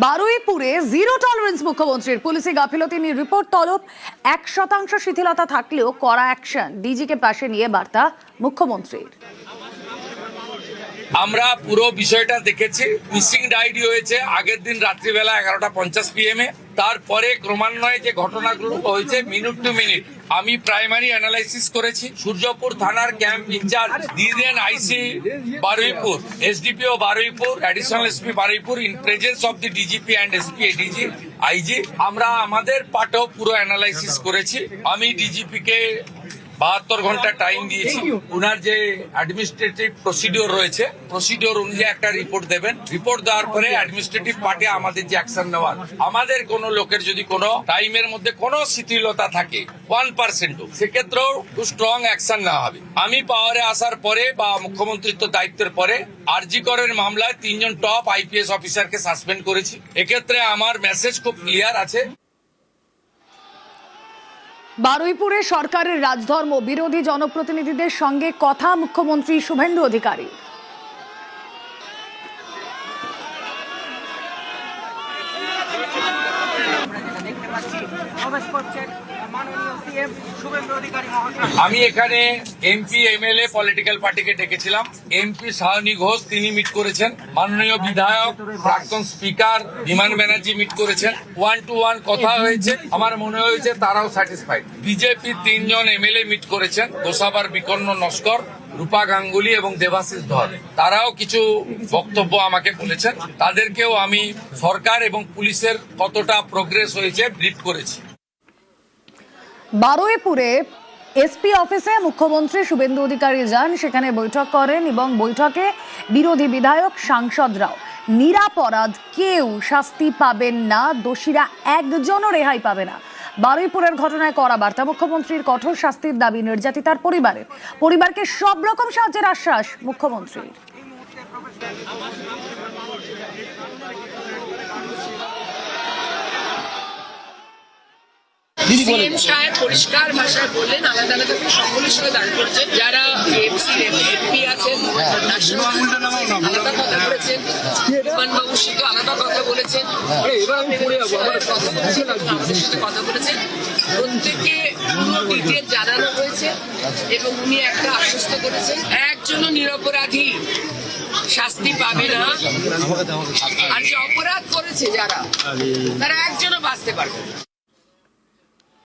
বারুইপুরে zero tolerance মুখ্যমন্ত্রীর পুলিশি গাফিলতি নিয়ে রিপোর্ট তলব। 1% শিথিলতা থাকলেও কড়া অ্যাকশন, ডিজিকে পাশে নিয়ে বার্তা মুখ্যমন্ত্রীর। আমরা পুরো বিষয়টা দেখেছি। মিসিং ডায়েরি হয়েছে আগের দিন রাত্রিবেলা 11:50 PM এ। তারপরে ক্রমান্বয়ে যে ঘটনাগুলো হয়েছে মিনিট টু মিনিট আমি প্রাইমারি অ্যানালাইসিস করেছি। সূর্যপুর থানার ক্যাম্প ইনচার্জ দিদেন IC Baruipur, SDPO Baruipur, additional SP Baruipur in presence of the DGP and SP ADG IG আমরা আমাদের পার্টও পুরো অ্যানালাইসিস করেছি। আমি ডিজিপি কে 72 ঘন্টা টাইম দিয়েছি। উনার যে অ্যাডমিনিস্ট্রেটিভ প্রসিডিওর রয়েছে, প্রসিডিওর অনুযায়ী একটা রিপোর্ট দেবেন। রিপোর্ট দেওয়ার পরে অ্যাডমিনিস্ট্রেটিভ পার্টে আমাদের যে অ্যাকশন নেওয়ার, আমাদের কোনো লোকের যদি কোনো টাইমের মধ্যে কোনো শিথিলতা থাকে 1%, সেক্ষেত্রেও স্ট্রং অ্যাকশন নেওয়া হবে। আমি পাওয়ারে আসার পরে বা মুখ্যমন্ত্রীত্ব দায়িত্বের পরে আরজি করের মামলায় 3 জন টপ আইপিএস অফিসারকে সাসপেন্ড করেছি। এক্ষেত্রে আমার মেসেজ খুব ক্লিয়ার আছে। বারুইপুরে সরকারের রাজধর্ম বিরোধী জনপ্রতিনিধিদের সঙ্গে কথা মুখ্যমন্ত্রী শুভেন্দু অধিকারী। আমি এখানে এমপি এমএলএ পলিটিক্যাল পার্টিকে ডেকেছিলাম। এমপি সায়নী ঘোষ তিনি মিট করেছেন, মাননীয় বিধায়ক প্রাক্তন স্পিকার বিমান ব্যানার্জি মিট করেছেন। 1 to 1 কথা হয়েছে। আমার মনে হয়েছে তারাও স্যাটিসফাইড। বিজেপি 3 জন এমএলএ মিট করেছেন, গোসাবার বিকর্ণ নস্কর, রূপা গাঙ্গুলি এবং দেবাশিস ধর। তারাও কিছু বক্তব্য আমাকে বলেছেন। তাদেরকেও আমি সরকার এবং পুলিশের কতটা প্রোগ্রেস হয়েছে ব্রিফ করেছি। বারুইপুরে এসপি অফিসে মুখ্যমন্ত্রী শুভেন্দু অধিকারী যান, সেখানে বৈঠক করেন এবং বৈঠকে বিরোধী বিধায়ক সাংসদরাও নিরাপরাধ কেউ শাস্তি পাবেন না, দোষীরা একজনও রেহাই পাবে না। বারুইপুরের ঘটনায় কড়া বার্তা মুখ্যমন্ত্রীর, কঠোর শাস্তির দাবি নির্যাতিতার পরিবারকে সব রকম সাহায্যের আশ্বাস মুখ্যমন্ত্রীর। সিএম সাহেব পরিষ্কার ভাষায় বললেন, আলাদা আলাদা করে সকলের সঙ্গে দাঁড়িয়ে পড়ছেন, যারা এমপি আছেন আলাদা কথা বলেছেন, বিমানবাবুর সাথে আলাদা কথা বলেছেন, কথা বলেছেন। প্রত্যেককে পুরো ডিটেল জানানো হয়েছে এবং উনি একটা আশ্বস্ত করেছেন একজনও নিরপরাধী শাস্তি পাবে না, আর যে অপরাধ করেছে যারা তারা একজনও বাঁচতে পারবে না।